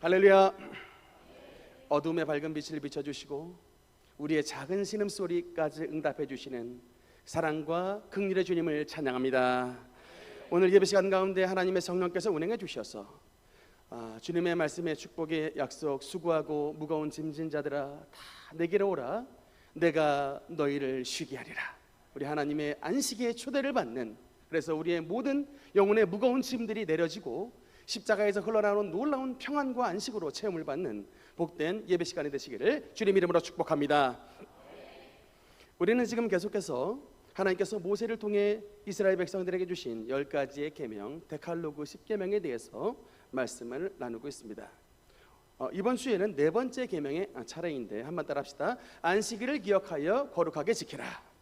할렐루야. 어둠의 밝은 빛을 비춰주시고 우리의 작은 신음소리까지 응답해 주시는 사랑과 긍휼의 주님을 찬양합니다. 오늘 예배 시간 가운데 하나님의 성령께서 운행해 주셔서 주님의 말씀의 축복의 약속, 수고하고 무거운 짐진 자들아 다 내게로 오라, 내가 너희를 쉬게 하리라. 우리 하나님의 안식의 초대를 받는, 그래서 우리의 모든 영혼의 무거운 짐들이 내려지고 십자가에서 흘러나오는 놀라운 평안과 안식으로 체험을 받는 복된 예배 시간이 되시기를 주님 이름으로 축복합니다. 우리는 지금 계속해서 하나님께서 모세를 통해 이스라엘 백성들에게 주신 10가지의 계명, 데칼로그 10계명에 대해서 말씀을 나누고 있습니다. 이번 주에는 네 번째 계명의 차례인데 한번 따라합시다. 안식일을 기억하여 거룩하게 지키라.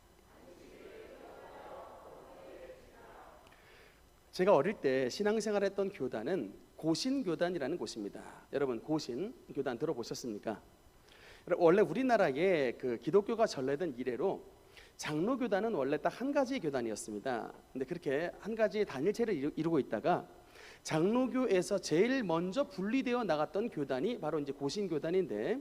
제가 어릴 때 신앙생활했던 교단은 고신교단이라는 곳입니다. 여러분 고신교단 들어보셨습니까? 원래 우리나라에 그 기독교가 전래된 이래로 장로교단은 원래 딱 한 가지 교단이었습니다. 근데 그렇게 한 가지 단일체를 이루고 있다가 장로교에서 제일 먼저 분리되어 나갔던 교단이 바로 이제 고신교단인데,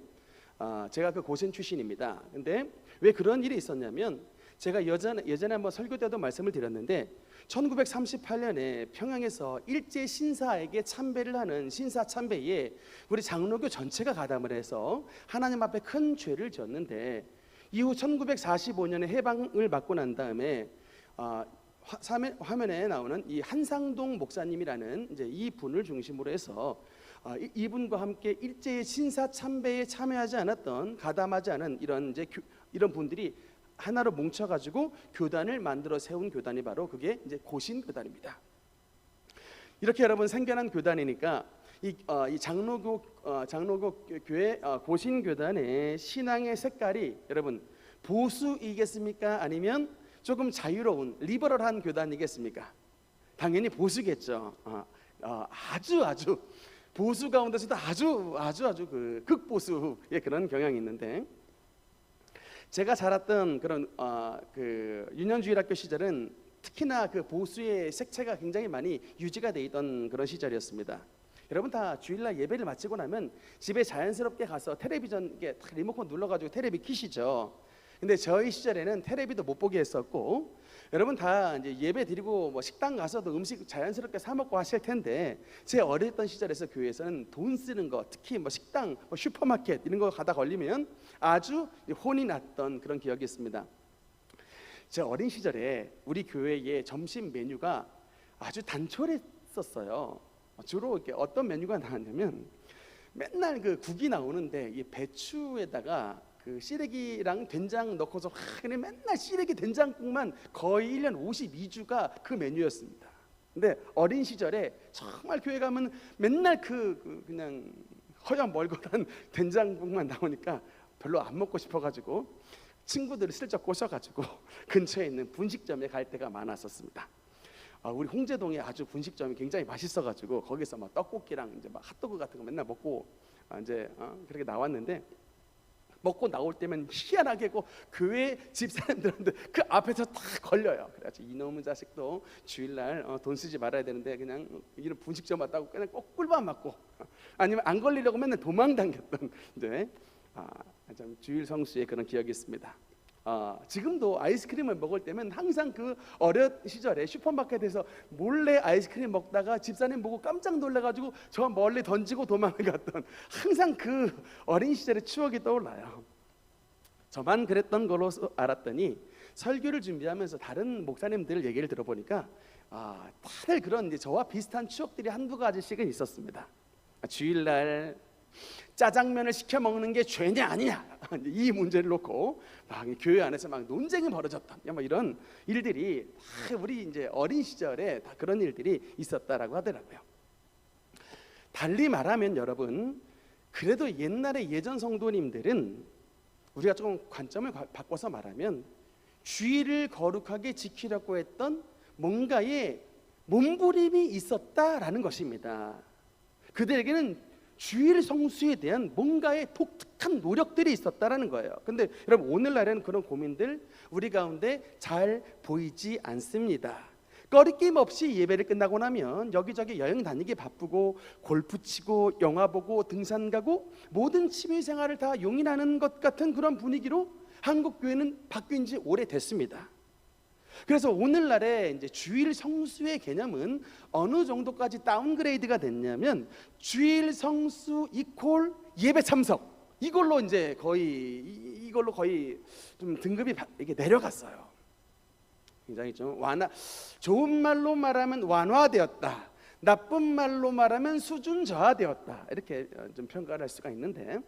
제가 그 고신 출신입니다. 근데 왜 그런 일이 있었냐면, 제가 예전에 한번 설교 때도 말씀을 드렸는데 1938년에 평양에서 일제 신사에게 참배를 하는 신사 참배에 우리 장로교 전체가 가담을 해서 하나님 앞에 큰 죄를 지었는데, 이후 1945년에 해방을 받고 난 다음에 화면에 나오는 이 한상동 목사님이라는 이제 이 분을 중심으로 해서 이분과 함께 일제의 신사 참배에 참여하지 않았던, 가담하지 않은 이런 분들이 하나로 뭉쳐가지고 교단을 만들어 세운 교단이 바로 그게 이제 고신교단입니다. 이렇게 여러분 생겨난 교단이니까 이 장로교 교회 고신교단의 신앙의 색깔이 여러분 보수이겠습니까? 아니면 조금 자유로운 리버럴한 교단이겠습니까? 당연히 보수겠죠. 아주 보수 가운데서도 아주 그 극보수의 그런 경향이 있는데, 제가 자랐던 그런 그 유년주일학교 시절은 특히나 그 보수의 색채가 굉장히 많이 유지가 돼 있던 그런 시절이었습니다. 여러분 다 주일날 예배를 마치고 나면 집에 자연스럽게 가서 텔레비전 이게 리모컨 눌러가지고 텔레비 키시죠. 근데 저희 시절에는 텔레비도 못 보게 했었고, 여러분 다 이제 예배 드리고 뭐 식당 가서도 음식 자연스럽게 사 먹고 하실 텐데, 제 어렸던 시절에서 교회에서는 돈 쓰는 거, 특히 뭐 식당, 뭐 슈퍼마켓 이런 거 가다 걸리면 아주 혼이 났던 그런 기억이 있습니다. 제 어린 시절에 우리 교회의 점심 메뉴가 아주 단촐했었어요. 주로 이렇게 어떤 메뉴가 나왔냐면, 맨날 그 국이 나오는데 이 배추에다가 그 시래기랑 된장 넣고서 그냥 맨날 시래기 된장국만 거의 1년 52주가 그 메뉴였습니다. 근데 어린 시절에 정말 교회 가면 맨날 그냥 허여멀건한 된장국만 나오니까 별로 안 먹고 싶어가지고 친구들을 슬쩍 꼬셔가지고 근처에 있는 분식점에 갈 때가 많았었습니다. 우리 홍제동에 아주 분식점이 굉장히 맛있어가지고 거기서 막 떡볶이랑 이제 막 핫도그 같은 거 맨날 먹고 그렇게 나왔는데, 먹고 나올 때면 희한하게고 교회 집사람들한테 그 앞에서 딱 걸려요. 그래가지고 이놈의 자식도 주일날 돈 쓰지 말아야 되는데 그냥 이런 분식점 왔다고 그냥 꼭 꿀밤 맞고, 아니면 안 걸리려고 맨날 도망다녔던 참 주일 성수의 그런 기억이 있습니다. 지금도 아이스크림을 먹을 때면 항상 그 어린 시절에 슈퍼마켓에서 몰래 아이스크림 먹다가 집사님 보고 깜짝 놀라가지고 저 멀리 던지고 도망을 갔던, 항상 그 어린 시절의 추억이 떠올라요. 저만 그랬던 걸로 알았더니 설교를 준비하면서 다른 목사님들 얘기를 들어보니까 다들 그런 이제 저와 비슷한 추억들이 한두 가지씩은 있었습니다. 주일날 짜장면을 시켜 먹는 게 죄냐 아니냐, 이 문제를 놓고 막 교회 안에서 막 논쟁이 벌어졌던 뭐 이런 일들이 다 우리 이제 어린 시절에 다 그런 일들이 있었다라고 하더라고요. 달리 말하면 여러분, 그래도 옛날에 예전 성도님들은 우리가 조금 관점을 바꿔서 말하면 주일을 거룩하게 지키려고 했던 뭔가의 몸부림이 있었다라는 것입니다. 그들에게는 주일 성수에 대한 뭔가의 독특한 노력들이 있었다라는 거예요. 근데 여러분 오늘날에는 그런 고민들 우리 가운데 잘 보이지 않습니다. 거리낌 없이 예배를 끝나고 나면 여기저기 여행 다니기 바쁘고 골프 치고 영화 보고 등산 가고 모든 취미 생활을 다 용인하는 것 같은 그런 분위기로 한국 교회는 바뀐 지 오래됐습니다. 그래서 오늘날의 이제 주일 성수의 개념은 어느 정도까지 다운그레이드가 됐냐면 주일 성수 이퀄 예배 참석, 이걸로 이제 거의 좀 등급이 이게 내려갔어요. 굉장히 좀 좋은 말로 말하면 완화되었다, 나쁜 말로 말하면 수준 저하되었다, 이렇게 좀 평가를 할 수가 있는데,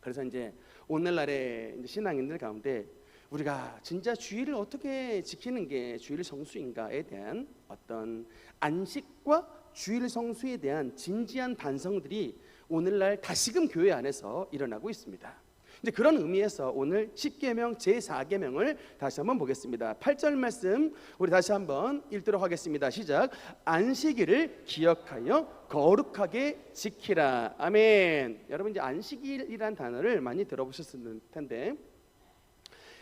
그래서 이제 오늘날의 이제 신앙인들 가운데 우리가 진짜 주일을 어떻게 지키는 게 주일 성수인가에 대한 어떤 안식과 주일 성수에 대한 진지한 반성들이 오늘날 다시금 교회 안에서 일어나고 있습니다. 이제 그런 의미에서 오늘 10계명 제4계명을 다시 한번 보겠습니다. 8절 말씀 우리 다시 한번 읽도록 하겠습니다. 시작. 안식일을 기억하여 거룩하게 지키라. 아멘. 여러분 이제 안식일이란 단어를 많이 들어보셨을 텐데,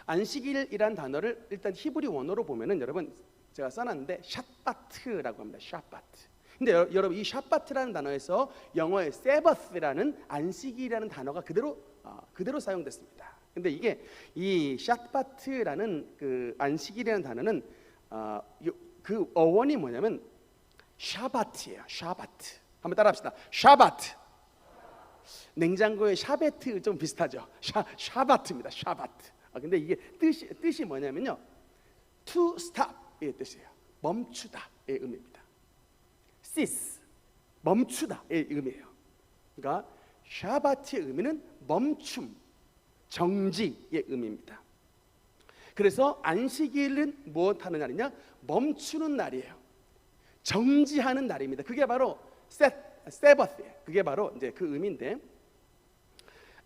안식일이란 단어를 일단 히브리 원어로 보면은 여러분 제가 써놨는데 샤바트라고 합니다. 샤바트. 근데 여러분 이 샤바트라는 단어에서 영어의 세버스라는 안식일이라는 단어가 그대로 사용됐습니다. 근데 이게 이 샤바트라는 그 안식일이라는 단어는 그 어원이 뭐냐면 샤바트예요. 샤바트. 한번 따라합시다. 샤바트. 냉장고의 샤베트 좀 비슷하죠. 샤바트입니다. 샤바트. 근데 이게 뜻이 뭐냐면요, to stop의 뜻이에요. 멈추다의 의미입니다. cease, 멈추다의 의미예요. 그러니까 샤바트의 의미는 멈춤, 정지의 의미입니다. 그래서 안식일은 무엇하는 날이냐? 멈추는 날이에요. 정지하는 날입니다. 그게 바로 세버스예요. 그게 바로 이제 그 의미인데,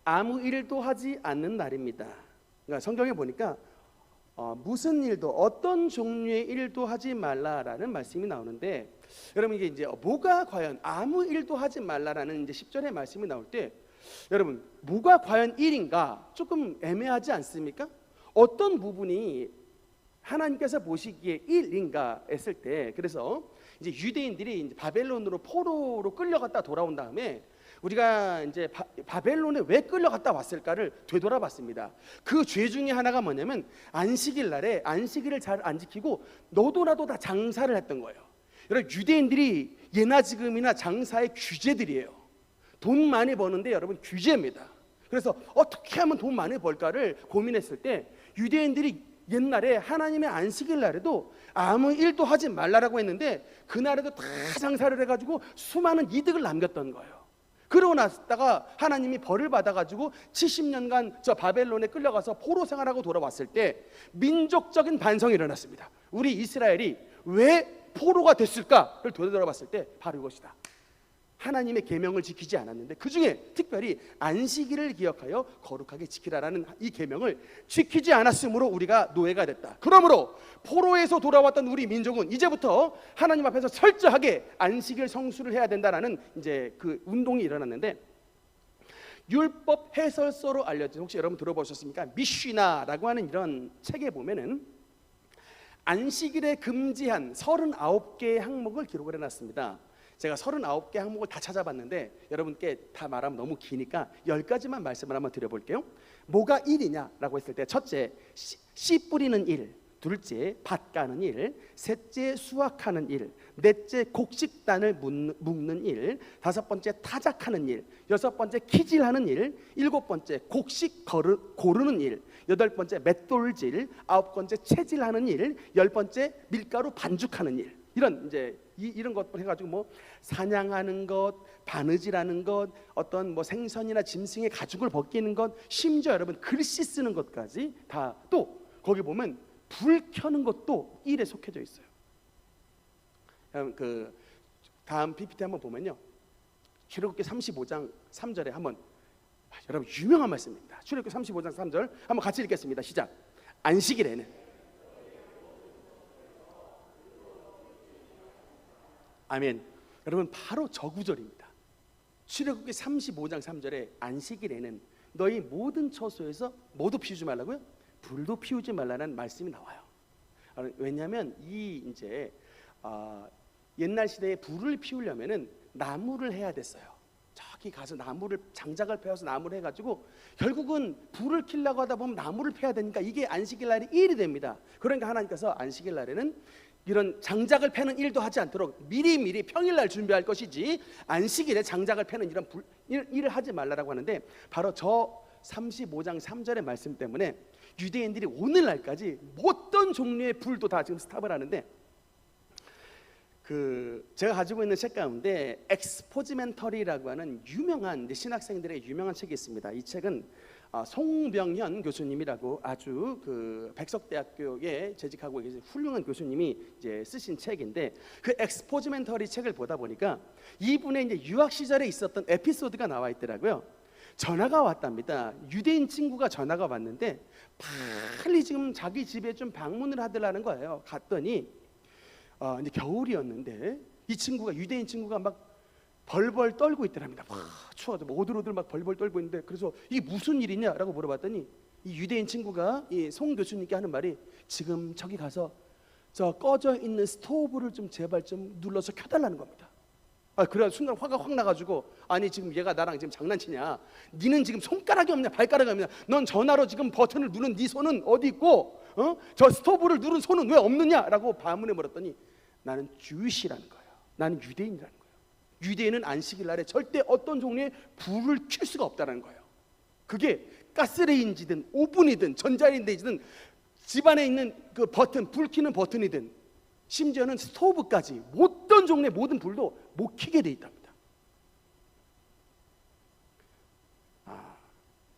아무 일도 하지 않는 날입니다. 그러니까 성경에 보니까 무슨 일도, 어떤 종류의 일도 하지 말라라는 말씀이 나오는데, 여러분 이게 이제 뭐가 과연 아무 일도 하지 말라라는 이제 10절의 말씀이 나올 때, 여러분 뭐가 과연 일인가 조금 애매하지 않습니까? 어떤 부분이 하나님께서 보시기에 일인가 했을 때, 그래서 이제 유대인들이 이제 바벨론으로 포로로 끌려갔다 돌아온 다음에 우리가 이제 바벨론에 왜 끌려갔다 왔을까를 되돌아봤습니다. 그 죄 중에 하나가 뭐냐면 안식일 날에 안식일을 잘 안 지키고 너도나도 다 장사를 했던 거예요. 여러분 유대인들이 예나 지금이나 장사의 규제들이에요. 돈 많이 버는데 여러분 규제입니다. 그래서 어떻게 하면 돈 많이 벌까를 고민했을 때 유대인들이 옛날에 하나님의 안식일 날에도 아무 일도 하지 말라라고 했는데 그날에도 다 장사를 해가지고 수많은 이득을 남겼던 거예요. 그러고 났다가 하나님이 벌을 받아가지고 70년간 저 바벨론에 끌려가서 포로 생활하고 돌아왔을 때 민족적인 반성이 일어났습니다. 우리 이스라엘이 왜 포로가 됐을까를 되돌아봤을 때 바로 이것이다. 하나님의 계명을 지키지 않았는데 그 중에 특별히 안식일을 기억하여 거룩하게 지키라라는 이 계명을 지키지 않았으므로 우리가 노예가 됐다. 그러므로 포로에서 돌아왔던 우리 민족은 이제부터 하나님 앞에서 철저하게 안식일 성수를 해야 된다라는 이제 그 운동이 일어났는데, 율법 해설서로 알려진, 혹시 여러분 들어보셨습니까? 미쉬나라고 하는 이런 책에 보면은 안식일에 금지한 39개의 항목을 기록을 해놨습니다. 제가 39개 항목을 다 찾아봤는데 여러분께 다 말하면 너무 기니까 10가지만 말씀을 한번 드려볼게요. 뭐가 일이냐라고 했을 때, 첫째 씨 뿌리는 일, 둘째 밭 가는 일, 셋째 수확하는 일, 넷째 곡식단을 묶는 일, 다섯 번째 타작하는 일, 여섯 번째 키질하는 일, 일곱 번째 곡식 고르는 일, 여덟 번째 맷돌질, 아홉 번째 채질하는 일, 열 번째 밀가루 반죽하는 일. 이런 이제 이런 것들 해가지고 뭐 사냥하는 것, 바느질하는 것, 어떤 뭐 생선이나 짐승의 가죽을 벗기는 것, 심지어 여러분 글씨 쓰는 것까지 다, 또 거기 보면 불 켜는 것도 일에 속해져 있어요. 그 다음 PPT 한번 보면요, 출애굽기 35장 3절에 한번, 여러분 유명한 말씀입니다. 출애굽기 35장 3절 한번 같이 읽겠습니다. 시작. 안식일에는, 아멘. 여러분 바로 저 구절입니다. 출애굽기 35장 3절에 안식일에는 너희 모든 처소에서 뭐도 피우지 말라고요? 불도 피우지 말라는 말씀이 나와요. 왜냐하면 이 이제 옛날 시대에 불을 피우려면은 나무를 해야 됐어요. 저기 가서 나무를 장작을 패워서 나무를 해가지고 결국은 불을 켜려고 하다 보면 나무를 패야 되니까 이게 안식일 날이 일이 됩니다. 그러니까 하나님께서 안식일 날에는 이런 장작을 패는 일도 하지 않도록 미리미리 평일날 준비할 것이지 안식일에 장작을 패는 이런 일을 하지 말라라고 하는데, 바로 저 35장 3절의 말씀 때문에 유대인들이 오늘날까지 어떤 종류의 불도 다 지금 스탑을 하는데, 제가 가지고 있는 책 가운데 엑스포지멘터리라고 하는 유명한 신학생들의 유명한 책이 있습니다. 이 책은 송병현 교수님이라고 아주 백석대학교에 재직하고 계신 훌륭한 교수님이 이제 쓰신 책인데, 그 엑스포지멘터리 책을 보다 보니까 이분의 이제 유학 시절에 있었던 에피소드가 나와 있더라고요. 전화가 왔답니다. 유대인 친구가 전화가 왔는데 빨리 지금 자기 집에 좀 방문을 하더라는 거예요. 갔더니 이제 겨울이었는데 이 친구가, 유대인 친구가 막 벌벌 떨고 있더랍니다. 막 추워서 오들오들 막 벌벌 떨고 있는데, 그래서 이게 무슨 일이냐라고 물어봤더니 이 유대인 친구가 이 송 교수님께 하는 말이, 지금 저기 가서 저 꺼져 있는 스토브를 좀 제발 좀 눌러서 켜달라는 겁니다. 그래 순간 화가 확 나가지고, 아니 지금 얘가 나랑 지금 장난치냐? 니는 지금 손가락이 없냐 발가락이 없냐? 넌 전화로 지금 버튼을 누른 네 손은 어디 있고, 저 스토브를 누른 손은 왜 없느냐라고 반문해 버렸더니, 나는 주이시라는 거예요. 나는 유대인이라는 거예요. 유대인은 안식일 날에 절대 어떤 종류의 불을 켤 수가 없다는 거예요. 그게 가스레인지든 오븐이든 전자레인지든 집안에 있는 그 버튼, 불 켜는 버튼이든 심지어는 스토브까지 어떤 종류의 모든 불도 못 켜게 돼 있답니다.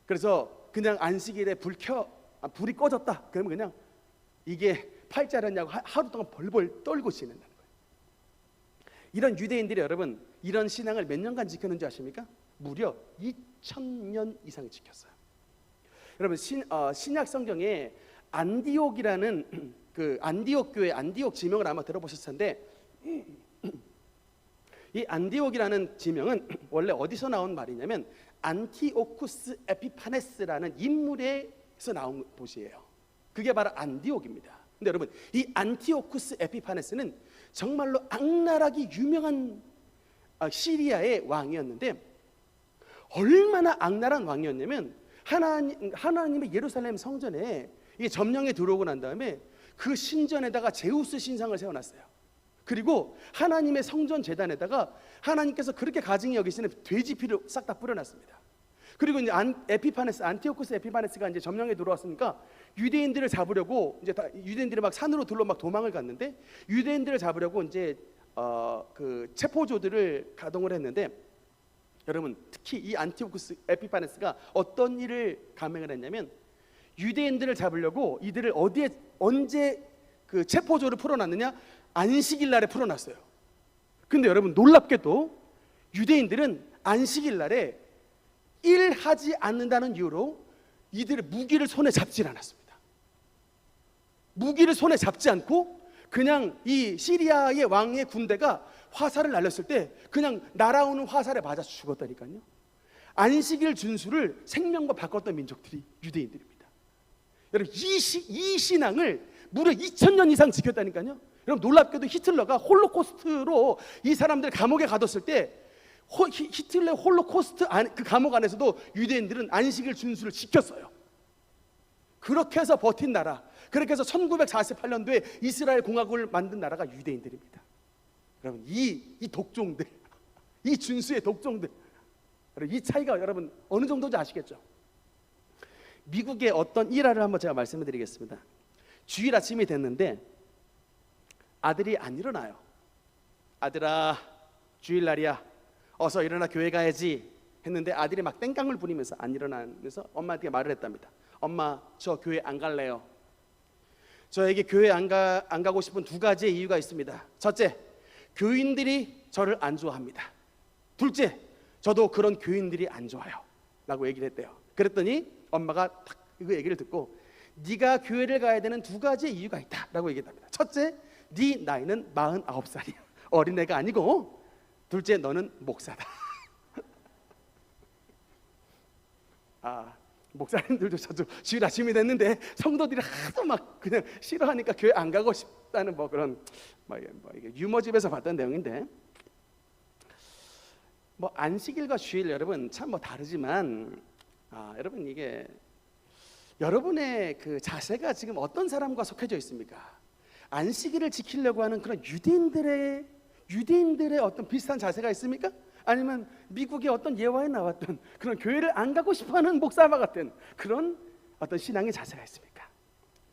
그래서 그냥 안식일에 불이 꺼졌다 그러면 그냥 이게 팔자렸냐고 하루 동안 벌벌 떨고 지낸다는 거예요. 이런 유대인들이 여러분 이런 신앙을 몇 년간 지켰는지 아십니까? 무려 2000년 이상 지켰어요. 여러분 신약 성경에 안디옥이라는 그 안디옥 교회, 안디옥 지명을 아마 들어보셨을 텐데, 이 안디옥이라는 지명은 원래 어디서 나온 말이냐면 안티오쿠스 에피파네스라는 인물에서 나온 도시예요. 그게 바로 안디옥입니다. 근데 여러분 이 안티오쿠스 에피파네스는 정말로 악랄하기 유명한 시리아의 왕이었는데, 얼마나 악랄한 왕이었냐면 하나님의 예루살렘 성전에 이게 점령에 들어오고 난 다음에 그 신전에다가 제우스 신상을 세워놨어요. 그리고 하나님의 성전 제단에다가 하나님께서 그렇게 가증히 여기시는 돼지 피를 싹 다 뿌려놨습니다. 그리고 이제 안티오쿠스 에피파네스가 이제 점령에 들어왔으니까 유대인들을 잡으려고 이제 유대인들이 막 산으로 들러 막 도망을 갔는데, 유대인들을 잡으려고 이제 그 체포조들을 가동을 했는데, 여러분 특히 이 안티오쿠스 에피파네스가 어떤 일을 감행을 했냐면, 유대인들을 잡으려고 이들을 언제 그 체포조를 풀어놨느냐? 안식일 날에 풀어놨어요. 근데 여러분 놀랍게도 유대인들은 안식일 날에 일하지 않는다는 이유로 이들의 무기를 손에 잡질 않았습니다. 무기를 손에 잡지 않고 그냥 이 시리아의 왕의 군대가 화살을 날렸을 때 그냥 날아오는 화살에 맞아 죽었다니까요. 안식일 준수를 생명과 바꿨던 민족들이 유대인들입니다. 여러분 이 신앙을 무려 2000년 이상 지켰다니까요. 여러분 놀랍게도 히틀러가 홀로코스트로 이 사람들 감옥에 가뒀을 때 히틀러의 홀로코스트 그 감옥 안에서도 유대인들은 안식일 준수를 지켰어요. 그렇게 해서 버틴 나라, 그렇게 해서 1948년도에 이스라엘 공화국을 만든 나라가 유대인들입니다. 여러분 이 독종들, 이 준수의 독종들, 이 차이가 여러분 어느 정도인지 아시겠죠? 미국의 어떤 일화를 한번 제가 말씀을 드리겠습니다. 주일 아침이 됐는데 아들이 안 일어나요. 아들아, 주일날이야, 어서 일어나 교회 가야지 했는데 아들이 막 땡깡을 부리면서 안 일어나면서 엄마한테 말을 했답니다. 엄마, 저 교회 안 갈래요. 저에게 교회 안 가고 싶은 두 가지의 이유가 있습니다. 첫째, 교인들이 저를 안 좋아합니다. 둘째, 저도 그런 교인들이 안 좋아요 라고 얘기를 했대요. 그랬더니 엄마가 딱 그 얘기를 듣고, 네가 교회를 가야 되는 두 가지의 이유가 있다 라고 얘기했답니다. 첫째, 네 나이는 49살이야. 어린애가 아니고. 둘째, 너는 목사다. 목사님들도 저도 주일 아침이 됐는데 성도들이 하도 막 그냥 싫어하니까 교회 안 가고 싶다는 뭐 그런 이게 유머집에서 봤던 내용인데, 뭐 안식일과 주일 여러분 참 뭐 다르지만 여러분 이게 여러분의 그 자세가 지금 어떤 사람과 속해져 있습니까? 안식일을 지키려고 하는 그런 유대인들의 어떤 비슷한 자세가 있습니까? 아니면 미국의 어떤 예화에 나왔던 그런 교회를 안 가고 싶어하는 목사와 같은 그런 어떤 신앙의 자세가 있습니까?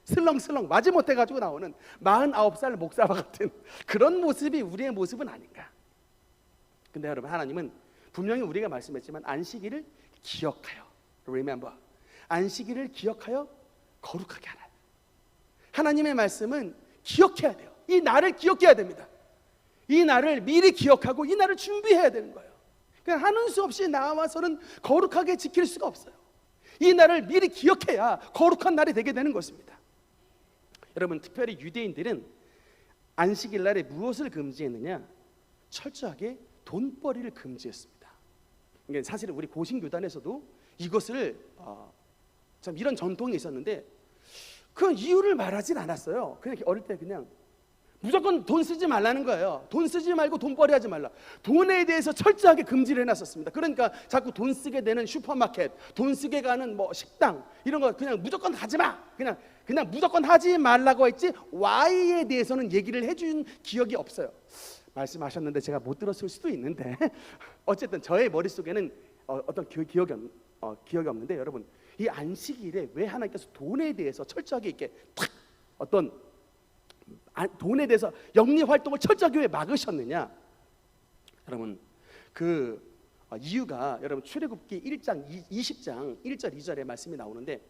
슬렁슬렁 마지못해 가지고 나오는 49살 목사와 같은 그런 모습이 우리의 모습은 아닌가? 근데 여러분, 하나님은 분명히 우리가 말씀했지만 안식일을 기억하여, remember, 안식일을 기억하여 거룩하게 하라. 하나님의 말씀은 기억해야 돼요. 이 날을 기억해야 됩니다. 이 날을 미리 기억하고 이 날을 준비해야 되는 거예요. 그냥 하는 수 없이 나와서는 거룩하게 지킬 수가 없어요. 이 날을 미리 기억해야 거룩한 날이 되게 되는 것입니다. 여러분, 특별히 유대인들은 안식일 날에 무엇을 금지했느냐? 철저하게 돈벌이를 금지했습니다. 그러니까 사실은 우리 고신교단에서도 이것을 참 이런 전통이 있었는데 그 이유를 말하진 않았어요. 그냥 어릴 때 그냥 무조건 돈 쓰지 말라는 거예요. 돈 쓰지 말고 돈벌이 하지 말라. 돈에 대해서 철저하게 금지를 해놨었습니다. 그러니까 자꾸 돈 쓰게 되는 슈퍼마켓, 돈 쓰게 가는 뭐 식당 이런 거 그냥 무조건 하지 마. 그냥 무조건 하지 말라고 했지 Y에 대해서는 얘기를 해준 기억이 없어요. 말씀하셨는데 제가 못 들었을 수도 있는데 어쨌든 저의 머릿속에는 어떤 기억이 없는데, 여러분, 이 안식일에 왜 하나님께서 돈에 대해서 철저하게 이렇게 탁 어떤 돈에 대해서 영리 활동을 철저하게 왜 막으셨느냐? 여러분, 그 이유가 여러분 출애굽기 1장 20장 1절 2절에 말씀이 나오는데,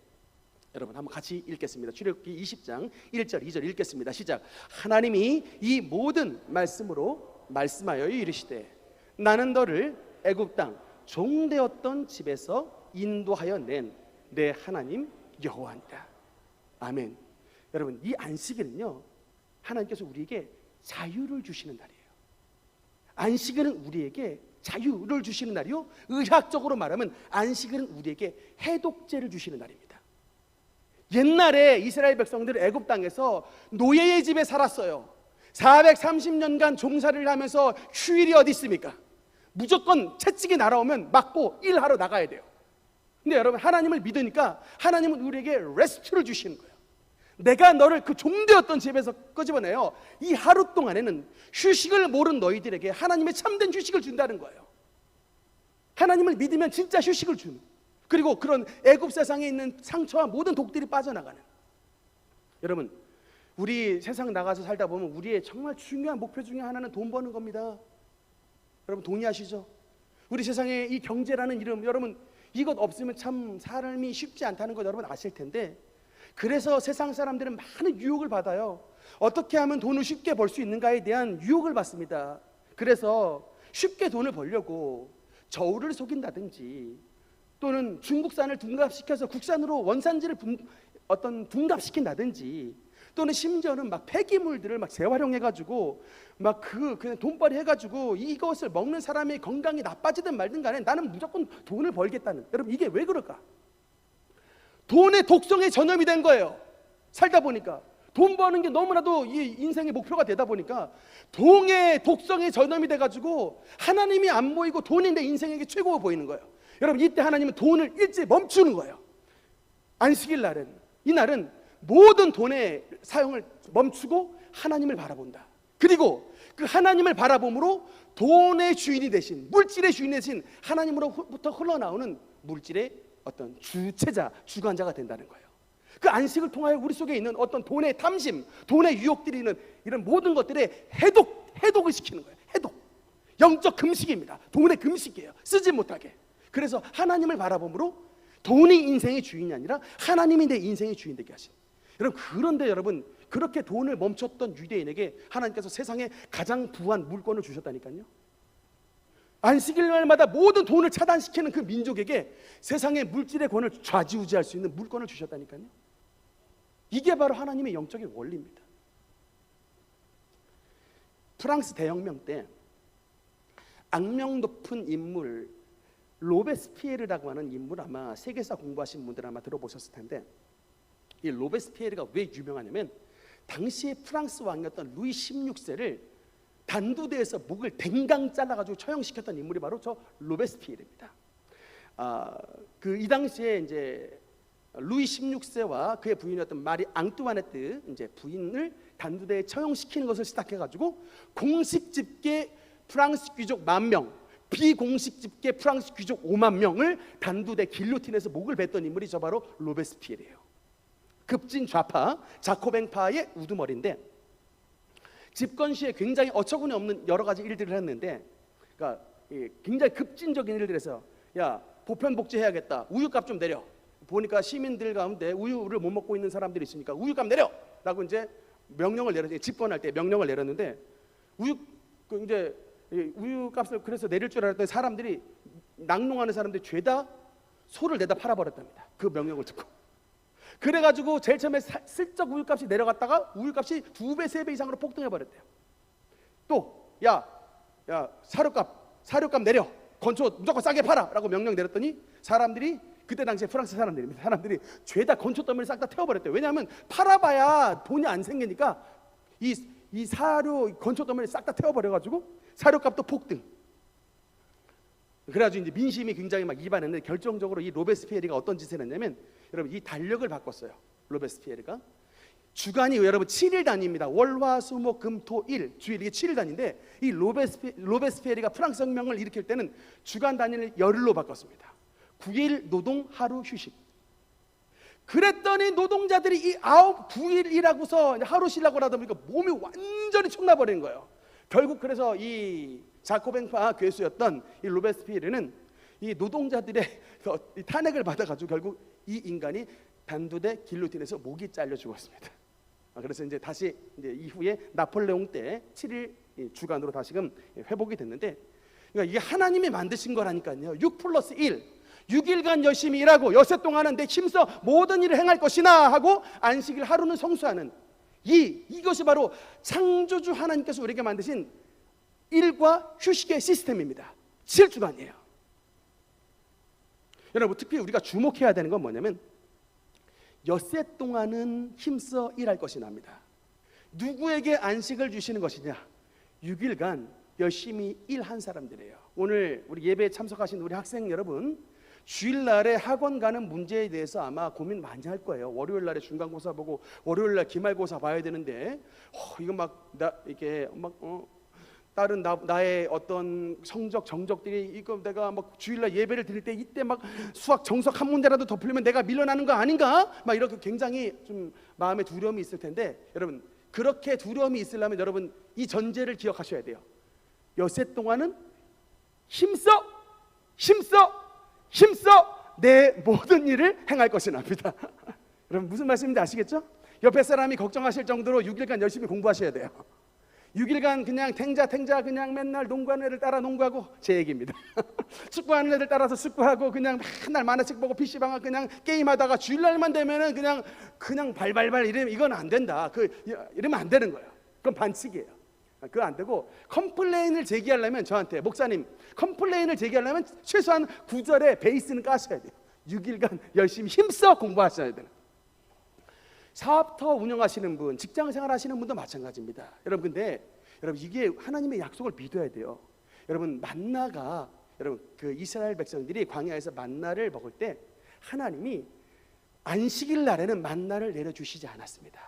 여러분 한번 같이 읽겠습니다. 출애굽기 20장 1절 2절 읽겠습니다. 시작. 하나님이 이 모든 말씀으로 말씀하여 이르시되 나는 너를 애굽 땅 종되었던 집에서 인도하여 낸 내 하나님 여호와니라. 아멘. 여러분, 이 안식일은요, 하나님께서 우리에게 자유를 주시는 날이에요. 안식일은 우리에게 자유를 주시는 날이요, 의학적으로 말하면 안식일은 우리에게 해독제를 주시는 날입니다. 옛날에 이스라엘 백성들은 애굽 땅에서 노예의 집에 살았어요. 430년간 종살이를 하면서 휴일이 어디 있습니까? 무조건 채찍이 날아오면 맞고 일하러 나가야 돼요. 근데 여러분, 하나님을 믿으니까 하나님은 우리에게 레스트를 주시는 거예요. 내가 너를 그 종되었던 집에서 끄집어내요. 이 하루 동안에는 휴식을 모른 너희들에게 하나님의 참된 휴식을 준다는 거예요. 하나님을 믿으면 진짜 휴식을 주는, 그리고 그런 애굽 세상에 있는 상처와 모든 독들이 빠져나가는. 여러분, 우리 세상 나가서 살다 보면 우리의 정말 중요한 목표 중에 하나는 돈 버는 겁니다. 여러분 동의하시죠? 우리 세상에 이 경제라는 이름, 여러분 이것 없으면 참 삶이 쉽지 않다는 것 여러분 아실 텐데, 그래서 세상 사람들은 많은 유혹을 받아요. 어떻게 하면 돈을 쉽게 벌 수 있는가에 대한 유혹을 받습니다. 그래서 쉽게 돈을 벌려고 저울을 속인다든지, 또는 중국산을 둔갑시켜서 국산으로 원산지를 둔갑시킨다든지, 또는 심지어는 막 폐기물들을 막 재활용해가지고 막 그냥 돈벌이 해가지고 이것을 먹는 사람의 건강이 나빠지든 말든 간에 나는 무조건 돈을 벌겠다는. 여러분, 이게 왜 그럴까? 돈의 독성에 전염이 된 거예요. 살다 보니까 돈 버는 게 너무나도 이 인생의 목표가 되다 보니까 돈의 독성에 전염이 돼가지고 하나님이 안 보이고 돈이 내 인생에게 최고로 보이는 거예요. 여러분, 이때 하나님은 돈을 일찍 멈추는 거예요. 안식일 날은, 이 날은 모든 돈의 사용을 멈추고 하나님을 바라본다. 그리고 그 하나님을 바라봄으로 돈의 주인이 되신, 물질의 주인이 되신 하나님으로부터 흘러나오는 물질의 어떤 주체자, 주관자가 된다는 거예요. 그 안식을 통하여 우리 속에 있는 어떤 돈의 탐심, 돈의 유혹들이 있는 이런 모든 것들에 해독을 시키는 거예요. 해독. 영적 금식입니다. 돈의 금식이에요. 쓰지 못하게. 그래서 하나님을 바라봄으로 돈이 인생의 주인이 아니라 하나님이 내 인생의 주인 되게 하신. 여러분, 그런데 여러분, 그렇게 돈을 멈췄던 유대인에게 하나님께서 세상에 가장 부한 물권을 주셨다니까요. 안식일 날마다 모든 돈을 차단시키는 그 민족에게 세상의 물질의 권을 좌지우지할 수 있는 물권을 주셨다니까요. 이게 바로 하나님의 영적인 원리입니다. 프랑스 대혁명 때 악명 높은 인물 로베스피에르라고 하는 인물, 아마 세계사 공부하신 분들 아마 들어보셨을 텐데, 이 로베스피에르가 왜 유명하냐면 당시에 프랑스 왕이었던 루이 16세를 단두대에서 목을 댕강 잘라가지고 처형시켰던 인물이 바로 저 로베스피에르입니다. 이 당시에 이제 루이 16세와 그의 부인이었던 마리 앙뚜아네트 이제 부인을 단두대에 처형시키는 것을 시작해가지고 공식 집계 프랑스 귀족 10,000명, 비공식 집계 프랑스 귀족 50,000명을 단두대 길로틴에서 목을 뱉던 인물이 저 바로 로베스피에르예요. 급진 좌파 자코뱅파의 우두머리인데 집권 시에 굉장히 어처구니 없는 여러 가지 일들을 했는데, 그러니까 굉장히 급진적인 일들에서 야 보편복지 해야겠다, 우유값 좀 내려. 보니까 시민들 가운데 우유를 못 먹고 있는 사람들이 있으니까 우유값 내려라고 이제 명령을 내렸어요. 집권할 때 명령을 내렸는데 이제 우유값을 그래서 내릴 줄 알았더니 사람들이 낙농하는 사람들이 죄다 소를 내다 팔아버렸답니다. 그 명령을 듣고. 그래가지고 제일 처음에 슬쩍 우유값이 내려갔다가 우유값이 2배, 3배 이상으로 폭등해버렸대요. 또 야 사료값 내려, 건초 무조건 싸게 팔아라고 명령 내렸더니 사람들이, 그때 당시에 프랑스 사람들입니다. 사람들이 죄다 건초 더미를 싹 다 태워버렸대요. 왜냐하면 팔아봐야 돈이 안 생기니까 이 사료 건초 더미를 싹 다 태워버려가지고 사료값도 폭등. 그래가지고 이제 민심이 굉장히 막 이반했는데 결정적으로 이 로베스피에르가 어떤 짓을 했냐면, 여러분 이 달력을 바꿨어요. 로베스피에르가 주간이 여러분 7일 단위입니다. 월화수목금토일 주일, 이게 7일 단위인데 이 로베스피에르가 프랑스 혁명을 일으킬 때는 주간 단위를 열흘로 바꿨습니다. 9일 노동 하루 휴식. 그랬더니 노동자들이 이 9일 일하고서 하루 쉬려고 하다 보니까 몸이 완전히 축나버린 거예요. 결국 그래서 이 자코뱅파 괴수였던 이 로베스피에르는 이 노동자들의 탄핵을 받아가지고 결국 이 인간이 단두대 길로틴에서 목이 잘려 죽었습니다. 그래서 이제 다시 이제 이후에 나폴레옹 때 7일 주간으로 다시금 회복이 됐는데, 그러니까 이게 하나님이 만드신 거라니까요. 6+1, 6일간 열심히 일하고 엿새 동안은 내 힘써 모든 일을 행할 것이나 하고 안식일 하루는 성수하는 이것이 바로 창조주 하나님께서 우리에게 만드신 일과 휴식의 시스템입니다. 7주간이에요. 여러분 특히 우리가 주목해야 되는 건 뭐냐면 엿새 동안은 힘써 일할 것이나입니다. 누구에게 안식을 주시는 것이냐? 6일간 열심히 일한 사람들이에요. 오늘 우리 예배에 참석하신 우리 학생 여러분, 주일날에 학원 가는 문제에 대해서 아마 고민 많이 할 거예요. 월요일날에 중간고사 보고 월요일날 기말고사 봐야 되는데 이거 막 이렇게 다른 나의 어떤 성적 정적들이 이거 내가 막 주일날 예배를 드릴 때 이때 막 수학 정석 한 문제라도 더 풀리면 내가 밀려나는 거 아닌가? 막 이렇게 굉장히 좀 마음에 두려움이 있을 텐데, 여러분 그렇게 두려움이 있으려면 여러분 이 전제를 기억하셔야 돼요. 엿새 동안은 힘써 내 모든 일을 행할 것이랍니다. 여러분 무슨 말씀인지 아시겠죠? 옆에 사람이 걱정하실 정도로 6일간 열심히 공부하셔야 돼요. 6일간 그냥 탱자 그냥 맨날 농구하는 애들 따라 농구하고, 제 얘기입니다. 축구하는 애들 따라서 축구하고 그냥 맨날 만화책 보고 PC방을 그냥 게임하다가 주일날만 되면은 그냥 발발발 이러면 이건 안 된다. 이러면 안 되는 거예요. 그건 반칙이에요. 그거 안 되고, 컴플레인을 제기하려면 저한테 목사님 컴플레인을 제기하려면 최소한 9절에 베이스는 까셔야 돼요. 6일간 열심히 힘써 공부하셔야 돼요. 사업터 운영하시는 분, 직장생활 하시는 분도 마찬가지입니다. 여러분 근데 여러분 이게 하나님의 약속을 믿어야 돼요. 여러분 만나가, 여러분 그 이스라엘 백성들이 광야에서 만나를 먹을 때 하나님이 안식일 날에는 만나를 내려주시지 않았습니다.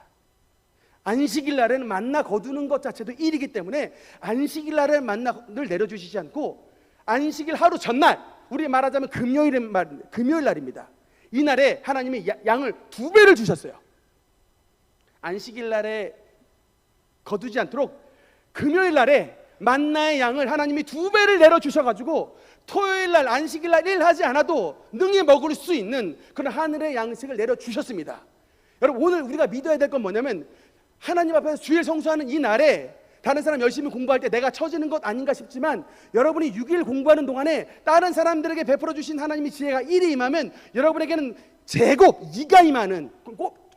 안식일 날에는 만나 거두는 것 자체도 일이기 때문에 안식일 날에 만나를 내려주시지 않고 안식일 하루 전날, 우리 말하자면 금요일 날입니다. 이 날에 하나님이 양을 2배를 주셨어요. 안식일 날에 거두지 않도록 금요일 날에 만나의 양을 하나님이 2배를 내려주셔가지고 토요일 날 안식일 날 일하지 않아도 능히 먹을 수 있는 그런 하늘의 양식을 내려주셨습니다. 여러분 오늘 우리가 믿어야 될 건 뭐냐면, 하나님 앞에서 주일 성수하는 이 날에 다른 사람 열심히 공부할 때 내가 처지는 것 아닌가 싶지만, 여러분이 6일 공부하는 동안에 다른 사람들에게 베풀어 주신 하나님의 지혜가 1이 임하면 여러분에게는 제곱 2가 임하는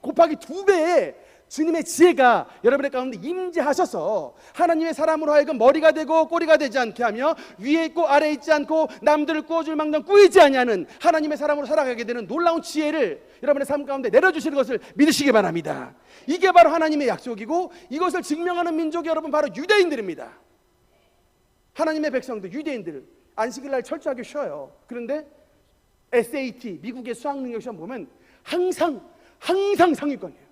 곱하기 2배의 주님의 지혜가 여러분의 가운데 임재하셔서 하나님의 사람으로 하여금 머리가 되고 꼬리가 되지 않게 하며 위에 있고 아래에 있지 않고 남들을 꾸어줄 망정 꾸이지 아니하는 하나님의 사람으로 살아가게 되는 놀라운 지혜를 여러분의 삶 가운데 내려주시는 것을 믿으시기 바랍니다. 이게 바로 하나님의 약속이고 이것을 증명하는 민족이 여러분 바로 유대인들입니다. 하나님의 백성들, 유대인들 안식일 날 철저하게 쉬어요. 그런데 SAT 미국의 수학 능력 시험 보면 항상 상위권이에요.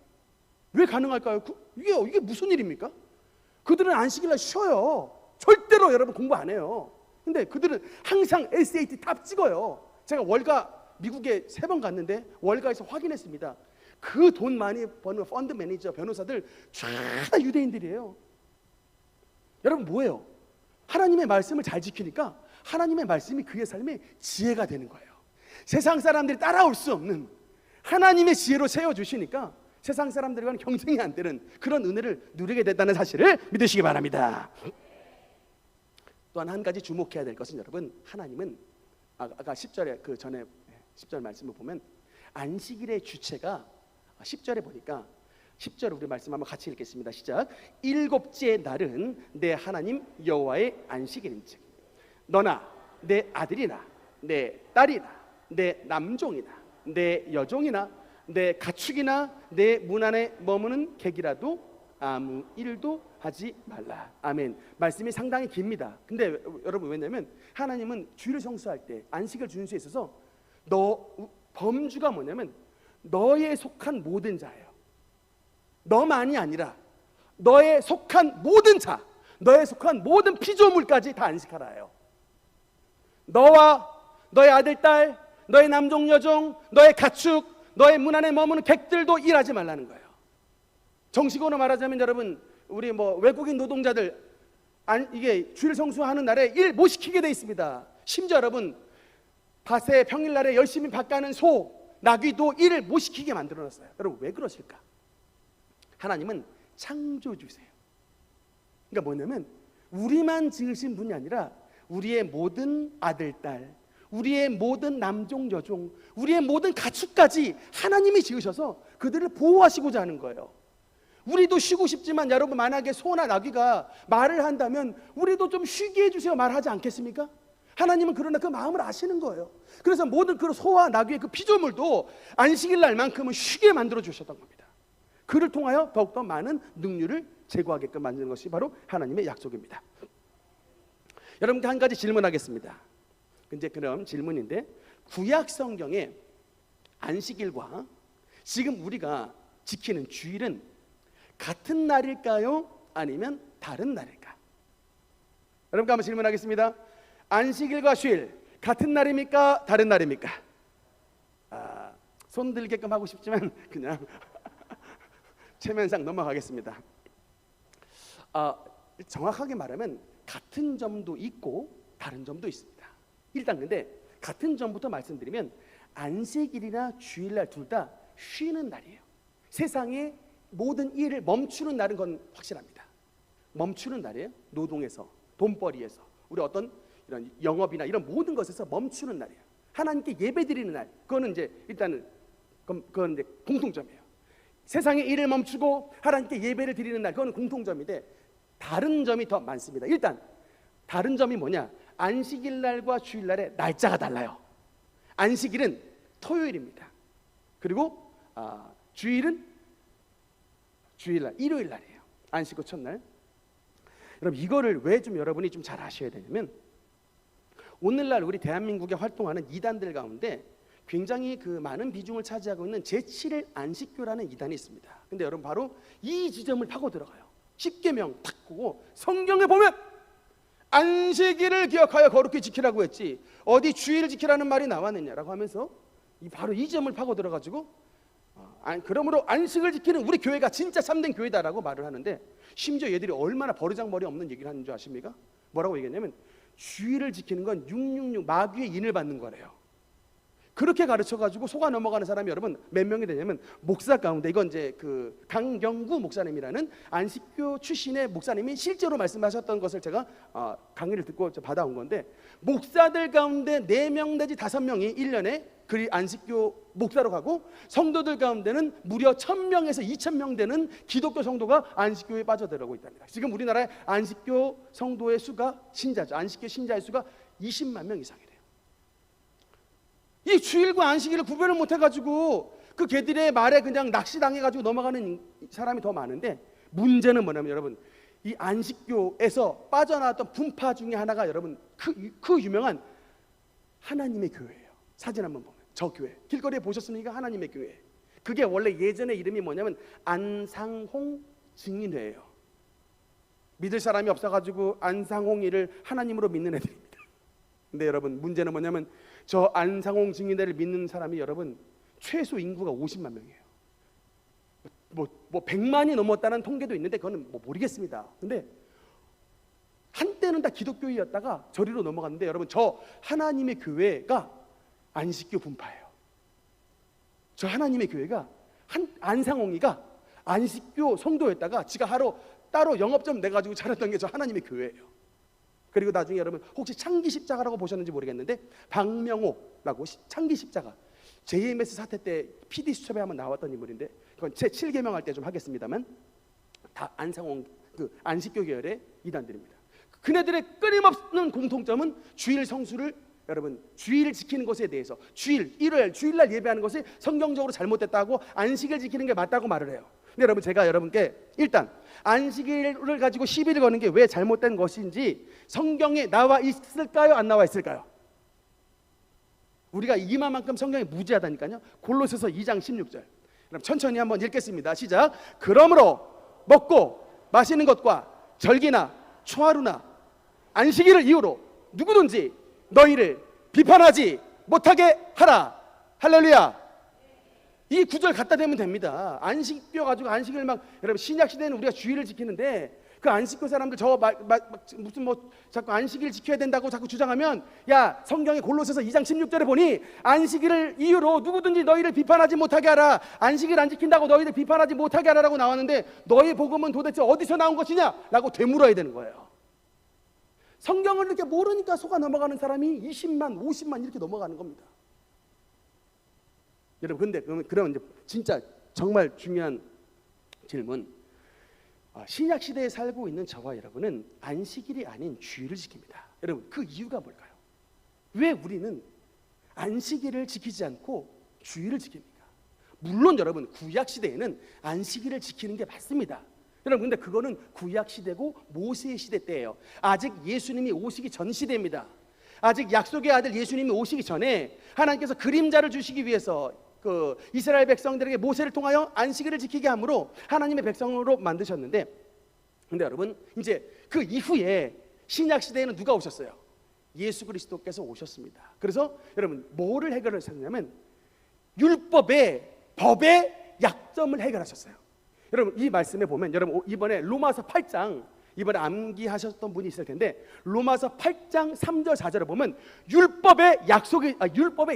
왜 가능할까요? 이게 무슨 일입니까? 그들은 안식일 날 쉬어요. 절대로 여러분 공부 안 해요. 근데 그들은 항상 SAT 탑 찍어요. 제가 월가 미국에 3번 갔는데 월가에서 확인했습니다. 그 돈 많이 버는 펀드 매니저, 변호사들 다 유대인들이에요. 여러분 뭐예요? 하나님의 말씀을 잘 지키니까 하나님의 말씀이 그의 삶에 지혜가 되는 거예요. 세상 사람들이 따라올 수 없는 하나님의 지혜로 세워주시니까 세상 사람들과는 경쟁이 안 되는 그런 은혜를 누리게 됐다는 사실을 믿으시기 바랍니다. 또한 한 가지 주목해야 될 것은 여러분, 하나님은 아까 10절에 그 전에 10절 말씀을 보면 안식일의 주체가 10절에 보니까 10절 우리 말씀 한번 같이 읽겠습니다. 시작. 일곱째 날은 내 하나님 여호와의 안식일인즉 너나 내 아들이나 내 딸이나 내 남종이나 내 여종이나 내 가축이나 내 문 안에 머무는 객이라도 아무 일도 하지 말라. 아멘. 말씀이 상당히 깁니다. 근데 여러분 왜냐면 하나님은 주일을 성수할 때 안식을 준수에 있어서 범주가 뭐냐면 너에 속한 모든 자예요. 너만이 아니라 너에 속한 모든 자, 너에 속한 모든 피조물까지 다 안식하라예요. 너와 너의 아들, 딸, 너의 남종, 여종, 너의 가축, 너의 문 안에 머무는 객들도 일하지 말라는 거예요. 정식으로 말하자면 여러분, 우리 외국인 노동자들 이게 주일 성수하는 날에 일 못 시키게 돼 있습니다. 심지어 여러분 밭에 평일날에 열심히 밭 가는 소, 나귀도 일을 못 시키게 만들어놨어요. 여러분 왜 그러실까? 하나님은 창조주세요. 그러니까 뭐냐면 우리만 지으신 분이 아니라 우리의 모든 아들, 딸, 우리의 모든 남종, 여종, 우리의 모든 가축까지 하나님이 지으셔서 그들을 보호하시고자 하는 거예요. 우리도 쉬고 싶지만 여러분 만약에 소나 나귀가 말을 한다면 우리도 좀 쉬게 해주세요 말하지 않겠습니까? 하나님은 그러나 그 마음을 아시는 거예요. 그래서 모든 그 소와 나귀의 그 피조물도 안식일 날만큼은 쉬게 만들어 주셨던 겁니다. 그를 통하여 더욱더 많은 능률을 제거하게끔 만드는 것이 바로 하나님의 약속입니다. 여러분께 한 가지 질문하겠습니다. 이제 그럼 질문인데, 구약 성경의 안식일과 지금 우리가 지키는 주일은 같은 날일까요? 아니면 다른 날일까? 여러분께 한번 질문하겠습니다. 안식일과 주일 같은 날입니까? 다른 날입니까? 손 들게끔 하고 싶지만 그냥 체면상 넘어가겠습니다. 정확하게 말하면 같은 점도 있고 다른 점도 있습니다. 일단 근데 같은 점부터 말씀드리면 안식일이나 주일날 둘 다 쉬는 날이에요. 세상의 모든 일을 멈추는 날은 건 확실합니다. 멈추는 날이에요. 노동에서, 돈벌이에서, 우리 어떤 이런 영업이나 이런 모든 것에서 멈추는 날이에요. 하나님께 예배드리는 날, 그거는 이제 일단은 그건 이제 공통점이에요. 세상의 일을 멈추고 하나님께 예배를 드리는 날, 그거는 공통점인데 다른 점이 더 많습니다. 일단 다른 점이 뭐냐? 안식일 날과 주일 날의 날짜가 달라요. 안식일은 토요일입니다. 그리고 주일은 주일날, 일요일 날이에요. 안식 후 첫날. 여러분 이거를 왜 좀 여러분이 좀 잘 아셔야 되냐면, 오늘날 우리 대한민국에 활동하는 이단들 가운데 굉장히 그 많은 비중을 차지하고 있는 제7일 안식교라는 이단이 있습니다. 근데 여러분 바로 이 지점을 파고 들어가요. 십계명 탁 보고 성경에 보면 안식일을 기억하여 거룩히 지키라고 했지 어디 주일을 지키라는 말이 나왔느냐라고 하면서 바로 이 점을 파고 들어가지고 그러므로 안식을 지키는 우리 교회가 진짜 참된 교회다라고 말을 하는데, 심지어 얘들이 얼마나 버르장머리 없는 얘기를 하는 줄 아십니까? 뭐라고 얘기했냐면 주일을 지키는 건 666 마귀의 인을 받는 거래요. 그렇게 가르쳐가지고 속아 넘어가는 사람이 여러분 몇 명이 되냐면, 목사 가운데 이건 이제 그 강경구 목사님이라는 안식교 출신의 목사님이 실제로 말씀하셨던 것을 제가 강의를 듣고 받아온 건데, 목사들 가운데 4명 내지 5명이 1년에 그리 안식교 목사로 가고, 성도들 가운데는 무려 1,000명에서 2,000명 되는 기독교 성도가 안식교에 빠져들어가고 있답니다. 지금 우리나라의 안식교 성도의 수가, 신자죠, 안식교 신자의 수가 20만 명 이상이래요. 이 주일과 안식일을 구별을 못 해가지고 그 개들의 말에 그냥 낚시당해가지고 넘어가는 사람이 더 많은데, 문제는 뭐냐면 여러분, 이 안식교에서 빠져나왔던 분파 중에 하나가 여러분 그 유명한 하나님의 교회예요. 사진 한번 보면 저 교회, 길거리에 보셨습니까? 하나님의 교회. 그게 원래 예전에 이름이 뭐냐면 안상홍 증인회예요. 믿을 사람이 없어가지고 안상홍이를 하나님으로 믿는 애들입니다. 근데 여러분 문제는 뭐냐면 저 안상홍 증인회를 믿는 사람이 여러분 최소 인구가 50만 명이에요. 뭐 100만이 넘었다는 통계도 있는데 그거는 뭐 모르겠습니다. 근데 한때는 다 기독교인이었다가 저리로 넘어갔는데, 여러분 저 하나님의 교회가 안식교 분파예요. 저 하나님의 교회가 안상홍이가 안식교 성도였다가 지가 하루 따로 영업점 내가지고 차렸던 게 저 하나님의 교회예요. 그리고 나중에 여러분 혹시 창기 십자가라고 보셨는지 모르겠는데, 박명옥라고 창기 십자가 JMS 사태 때 PD 수첩에 한번 나왔던 인물인데, 그건 제 7계명 할 때 좀 하겠습니다만, 다 안상홍 그 안식교 계열의 이단들입니다. 그네들의 끊임없는 공통점은 주일 성수를, 여러분 주일을 지키는 것에 대해서, 주일, 일요일, 주일날 예배하는 것이 성경적으로 잘못됐다고 안식을 지키는 게 맞다고 말을 해요. 근데 여러분 제가 여러분께 일단 안식일을 가지고 시비를 거는 게 왜 잘못된 것인지 성경에 나와 있을까요? 안 나와 있을까요? 우리가 이만큼 성경이 무지하다니까요. 골로새서 2장 16절. 그럼 천천히 한번 읽겠습니다. 시작. 그러므로 먹고 마시는 것과 절기나 초하루나 안식일을 이유로 누구든지 너희를 비판하지 못하게 하라. 할렐루야. 이 구절 갖다 대면 됩니다. 안식교 가지고 안식일 막, 여러분 신약 시대에는 우리가 주일을 지키는데 그 안식교 사람들 무슨 뭐 자꾸 안식일 지켜야 된다고 자꾸 주장하면, 야 성경의 골로새서 2장 16절에 보니 안식일을 이유로 누구든지 너희를 비판하지 못하게 하라. 안식일 안 지킨다고 너희를 비판하지 못하게 하라라고 나왔는데, 너희 복음은 도대체 어디서 나온 것이냐? 라고 되물어야 되는 거예요. 성경을 이렇게 모르니까 속아 넘어가는 사람이 20만 50만 이렇게 넘어가는 겁니다. 여러분 근데 그러면 이제 진짜 정말 중요한 질문, 신약 시대에 살고 있는 저와 여러분은 안식일이 아닌 주일을 지킵니다. 여러분 그 이유가 뭘까요? 왜 우리는 안식일을 지키지 않고 주일을 지킵니까? 물론 여러분 구약 시대에는 안식일을 지키는 게 맞습니다. 여러분 근데 그거는 구약 시대고 모세 시대 때예요. 아직 예수님이 오시기 전 시대입니다. 아직 약속의 아들 예수님이 오시기 전에 하나님께서 그림자를 주시기 위해서 그 이스라엘 백성들에게 모세를 통하여 안식일을 지키게 함으로 하나님의 백성으로 만드셨는데, 근데 여러분 이제 그 이후에 신약 시대에는 누가 오셨어요? 예수 그리스도께서 오셨습니다. 그래서 여러분 뭐를 해결하셨냐면 율법의, 법의 약점을 해결하셨어요. 여러분 이 말씀에 보면, 여러분 이번에 로마서 8장, 이번에 암기하셨던 분이 있을 텐데 로마서 8장 3절 4절을 보면 율법의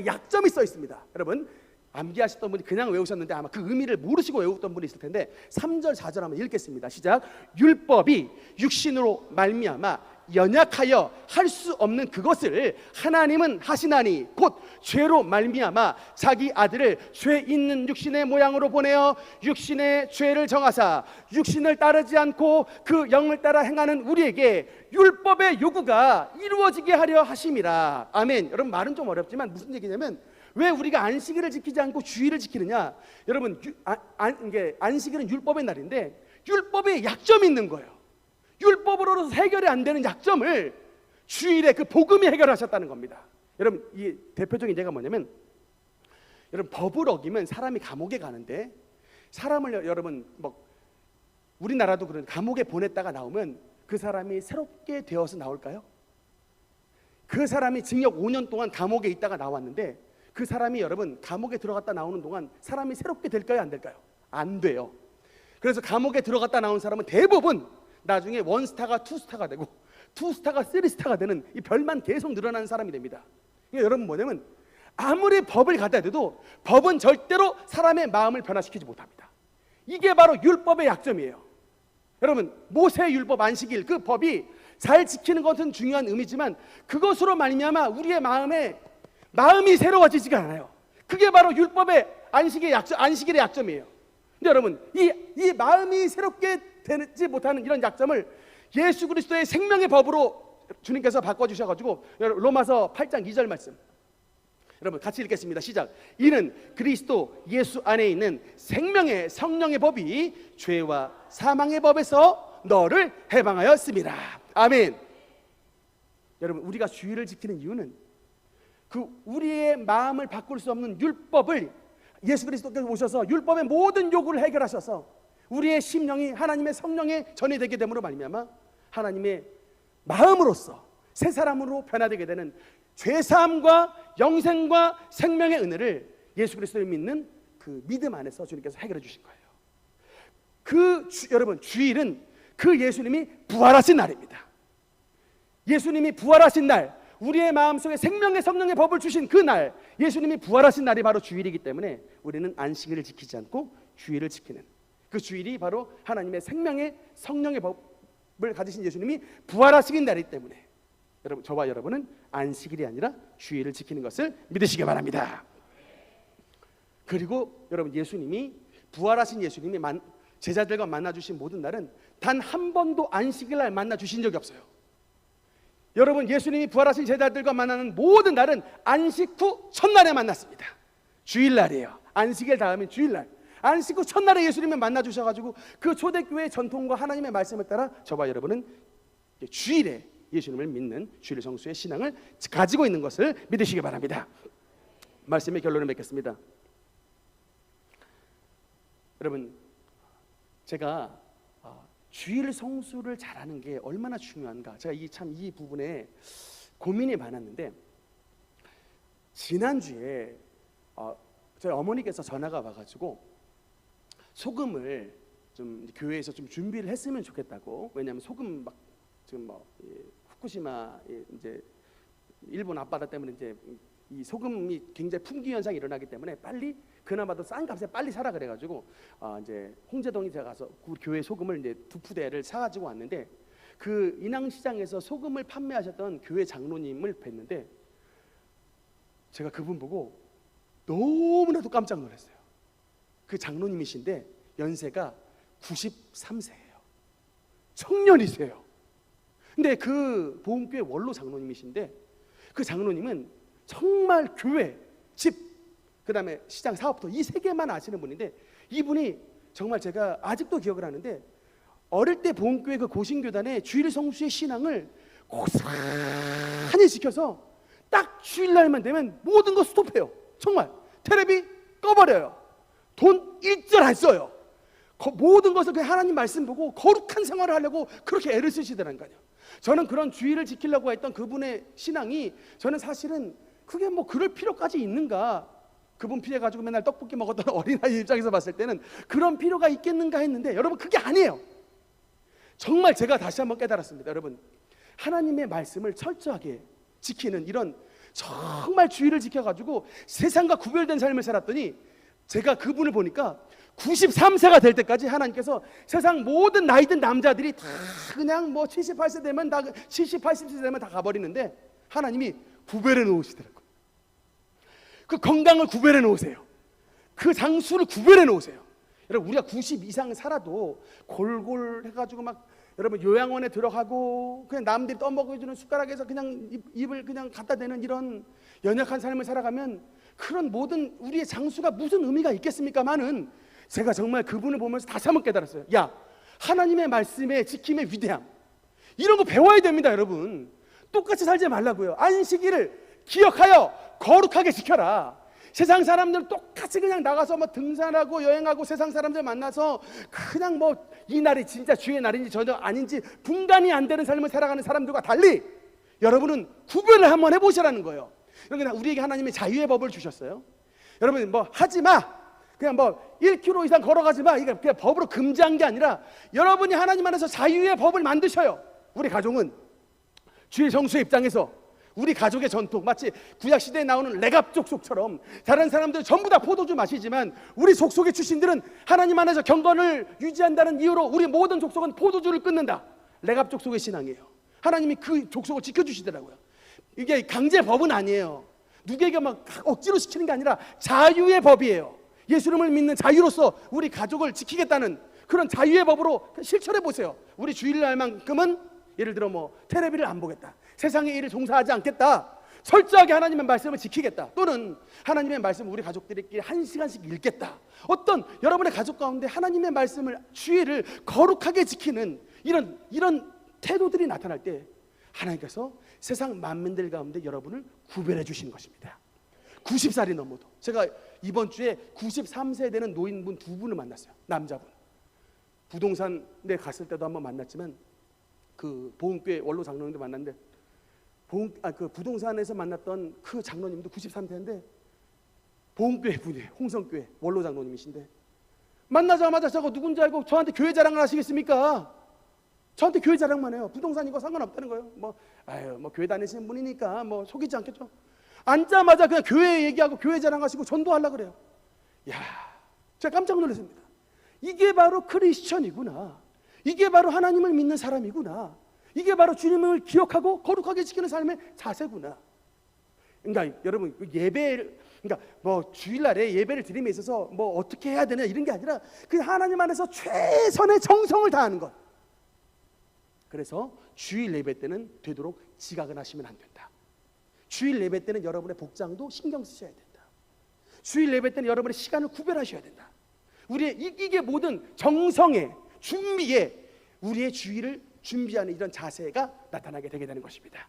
약점이 써 있습니다. 여러분 암기하셨던 분이 그냥 외우셨는데 아마 그 의미를 모르시고 외웠던 분이 있을 텐데 3절 4절 한번 읽겠습니다. 시작. 율법이 육신으로 말미암아 연약하여 할 수 없는 그것을 하나님은 하시나니 곧 죄로 말미암아 자기 아들을 죄 있는 육신의 모양으로 보내어 육신의 죄를 정하사 육신을 따르지 않고 그 영을 따라 행하는 우리에게 율법의 요구가 이루어지게 하려 하심이라. 아멘. 여러분 말은 좀 어렵지만 무슨 얘기냐면, 왜 우리가 안식일을 지키지 않고 주일을 지키느냐? 여러분 이게 안식일은 율법의 날인데 율법에 약점이 있는 거예요. 율법으로서 해결이 안 되는 약점을 주일에 그 복음이 해결하셨다는 겁니다. 여러분 이 대표적인 예가 뭐냐면, 여러분 법을 어기면 사람이 감옥에 가는데, 사람을 여러분 뭐 우리나라도 그런 감옥에 보냈다가 나오면 그 사람이 새롭게 되어서 나올까요? 그 사람이 징역 5년 동안 감옥에 있다가 나왔는데 그 사람이 여러분 감옥에 들어갔다 나오는 동안 사람이 새롭게 될까요? 안 될까요? 안 돼요. 그래서 감옥에 들어갔다 나온 사람은 대부분 나중에 원스타가 투스타가 되고 투스타가 쓰리스타가 되는 이 별만 계속 늘어나는 사람이 됩니다. 이게 여러분 뭐냐면, 아무리 법을 갖다 대도 법은 절대로 사람의 마음을 변화시키지 못합니다. 이게 바로 율법의 약점이에요. 여러분 모세 율법 안식일 그 법이 잘 지키는 것은 중요한 의미지만 그것으로 말미암아 우리의 마음이 새로워지지가 않아요. 그게 바로 율법의 안식의 약점이에요. 근데 여러분, 이 마음이 새롭게 되지 못하는 이런 약점을 예수 그리스도의 생명의 법으로 주님께서 바꿔주셔가지고, 로마서 8장 2절 말씀, 여러분 같이 읽겠습니다. 시작. 이는 그리스도 예수 안에 있는 생명의 성령의 법이 죄와 사망의 법에서 너를 해방하였습니다. 아멘. 여러분, 우리가 주의를 지키는 이유는 그 우리의 마음을 바꿀 수 없는 율법을 예수 그리스도께서 오셔서 율법의 모든 요구를 해결하셔서 우리의 심령이 하나님의 성령에 전이되게 됨으로 말미암아 하나님의 마음으로서 새 사람으로 변화되게 되는 죄사함과 영생과 생명의 은혜를 예수 그리스도를 믿는 그 믿음 안에서 주님께서 해결해 주신 거예요. 여러분, 주일은 그 예수님이 부활하신 날입니다. 예수님이 부활하신 날, 우리의 마음속에 생명의 성령의 법을 주신 그 날, 예수님이 부활하신 날이 바로 주일이기 때문에 우리는 안식일을 지키지 않고 주일을 지키는, 그 주일이 바로 하나님의 생명의 성령의 법을 가지신 예수님이 부활하신 날이기 때문에 여러분, 저와 여러분은 안식일이 아니라 주일을 지키는 것을 믿으시기 바랍니다. 그리고 여러분, 예수님이 부활하신 예수님이 제자들과 만나 주신 모든 날은 단 한 번도 안식일 날 만나 주신 적이 없어요. 여러분, 예수님이 부활하신 제자들과 만나는 모든 날은 안식 후 첫날에 만났습니다. 주일날이에요. 안식일 다음에 주일날, 안식 후 첫날에 예수님을 만나 주셔가지고 그 초대교회의 전통과 하나님의 말씀을 따라 저와 여러분은 주일에 예수님을 믿는 주일 성수의 신앙을 가지고 있는 것을 믿으시기 바랍니다. 말씀의 결론을 맺겠습니다. 여러분, 제가 주일 성수를 잘하는 게 얼마나 중요한가, 제가 이 부분에 고민이 많았는데, 지난주에 저희 어머니께서 전화가 와가지고 소금을 좀 교회에서 좀 준비를 했으면 좋겠다고. 왜냐하면 소금 막 지금 후쿠시마 이제 일본 앞바다 때문에 이제 이 소금이 굉장히 품귀 현상이 일어나기 때문에 빨리 그나마도 싼 값에 빨리 사라 그래가지고 이제 홍제동에 제가 가서 그 교회 소금을 이제 2푸대를 사가지고 왔는데, 그 인왕시장에서 소금을 판매하셨던 교회 장로님을 뵀는데 제가 그분 보고 너무나도 깜짝 놀랐어요. 그 장로님이신데 연세가 93세예요. 청년이세요. 근데 그 보험교회 원로 장로님이신데, 그 장로님은 정말 교회, 집, 그 다음에 시장, 사업도 이 세 개만 아시는 분인데, 이분이 정말 제가 아직도 기억을 하는데, 어릴 때 보험교회 그 고신교단의 주일 성수의 신앙을 고스란히 지켜서 딱 주일날만 되면 모든 거 스톱해요. 정말 텔레비 꺼버려요. 돈 일절 안 써요. 모든 것을 그냥 하나님 말씀 보고 거룩한 생활을 하려고 그렇게 애를 쓰시더라니까요. 저는 그런 주의를 지키려고 했던 그분의 신앙이, 저는 사실은 그게 뭐 그럴 필요까지 있는가, 그분 피해가지고 맨날 떡볶이 먹었던 어린아이 입장에서 봤을 때는 그런 필요가 있겠는가 했는데, 여러분 그게 아니에요. 정말 제가 다시 한번 깨달았습니다. 여러분, 하나님의 말씀을 철저하게 지키는 이런 정말 주의를 지켜가지고 세상과 구별된 삶을 살았더니, 제가 그분을 보니까 93세가 될 때까지 하나님께서 세상 모든 나이든 남자들이 다 그냥 뭐 78세 되면 다 70, 80세 되면 다 가버리는데 하나님이 구별해 놓으시더라고요. 그 건강을 구별해 놓으세요. 그 장수를 구별해 놓으세요. 여러분, 우리가 90 이상 살아도 골골 해가지고 막 여러분 요양원에 들어가고 그냥 남들이 떠먹여주는 숟가락에서 그냥 입을 그냥 갖다 대는 이런 연약한 삶을 살아가면 그런 모든 우리의 장수가 무슨 의미가 있겠습니까마는, 제가 정말 그분을 보면서 다시 한번 깨달았어요. 야, 하나님의 말씀의 지킴의 위대함, 이런 거 배워야 됩니다. 여러분, 똑같이 살지 말라고요. 안식일을 기억하여 거룩하게 지켜라. 세상 사람들은 똑같이 그냥 나가서 뭐 등산하고 여행하고 세상 사람들 만나서 그냥 뭐 이 날이 진짜 주의 날인지 전혀 아닌지 분간이 안 되는 삶을 살아가는 사람들과 달리 여러분은 구별을 한번 해보시라는 거예요. 그러니까 우리에게 하나님의 자유의 법을 주셨어요. 여러분, 뭐 하지 마, 그냥 뭐 1km 이상 걸어가지 마, 이게 그냥 법으로 금지한 게 아니라 여러분이 하나님 안에서 자유의 법을 만드셔요. 우리 가족은 주의 성수의 입장에서 우리 가족의 전통, 마치 구약시대에 나오는 레갑 족속처럼 다른 사람들 전부 다 포도주 마시지만 우리 족속의 출신들은 하나님 안에서 경건을 유지한다는 이유로 우리 모든 족속은 포도주를 끊는다. 레갑 족속의 신앙이에요. 하나님이 그 족속을 지켜주시더라고요. 이게 강제법은 아니에요. 누구에게 막 억지로 시키는 게 아니라 자유의 법이에요. 예수님을 믿는 자유로서 우리 가족을 지키겠다는 그런 자유의 법으로 실천해 보세요. 우리 주일날만큼은 예를 들어 뭐 텔레비를 안 보겠다, 세상의 일을 종사하지 않겠다, 철저하게 하나님의 말씀을 지키겠다, 또는 하나님의 말씀을 우리 가족들끼리 1시간씩 읽겠다. 어떤 여러분의 가족 가운데 하나님의 말씀을, 주의를 거룩하게 지키는 이런 태도들이 나타날 때 하나님께서 세상 만민들 가운데 여러분을 구별해 주시는 것입니다. 90살이 넘어도, 제가 이번 주에 93세 되는 노인분 2분을 만났어요. 남자분. 부동산에 갔을 때도 한번 만났지만 그 보은교회 원로 장로님도 만났는데 그 부동산에서 만났던 그 장로님도 93세인데 보은교회 분이에요. 홍성교회 원로 장로님이신데 만나자마자 저거 누군지 알고 저한테 교회 자랑을 하시겠습니까? 저한테 교회 자랑만 해요. 부동산 이거 상관없다는 거예요. 뭐 교회 다니시는 분이니까 뭐 속이지 않겠죠. 앉자마자 그냥 교회 얘기하고 교회 자랑하시고 전도하려고 그래요. 야, 제가 깜짝 놀랐습니다. 이게 바로 크리스천이구나. 이게 바로 하나님을 믿는 사람이구나. 이게 바로 주님을 기억하고 거룩하게 지키는 삶의 자세구나. 그러니까 여러분, 그러니까 뭐 주일날에 예배를 드림에 있어서 뭐 어떻게 해야 되냐 이런 게 아니라 그냥 하나님 안에서 최선의 정성을 다하는 것. 그래서 주일 예배 때는 되도록 지각은 하시면 안 된다. 주일 예배 때는 여러분의 복장도 신경 쓰셔야 된다. 주일 예배 때는 여러분의 시간을 구별하셔야 된다. 우리의 이게 모든 정성에, 준비에 우리의 주일을 준비하는 이런 자세가 나타나게 되게 되는 것입니다.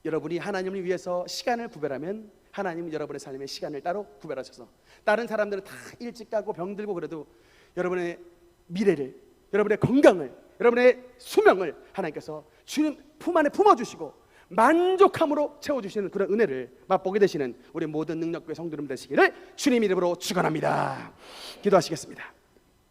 여러분이 하나님을 위해서 시간을 구별하면 하나님은 여러분의 삶의 시간을 따로 구별하셔서, 다른 사람들은 다 일찍 가고 병들고 그래도 여러분의 미래를, 여러분의 건강을, 여러분의 수명을 하나님께서 주님 품 안에 품어주시고 만족함으로 채워주시는 그런 은혜를 맛보게 되시는 우리 모든 능력교회 성도님 되시기를 주님 이름으로 축원합니다. 기도하시겠습니다.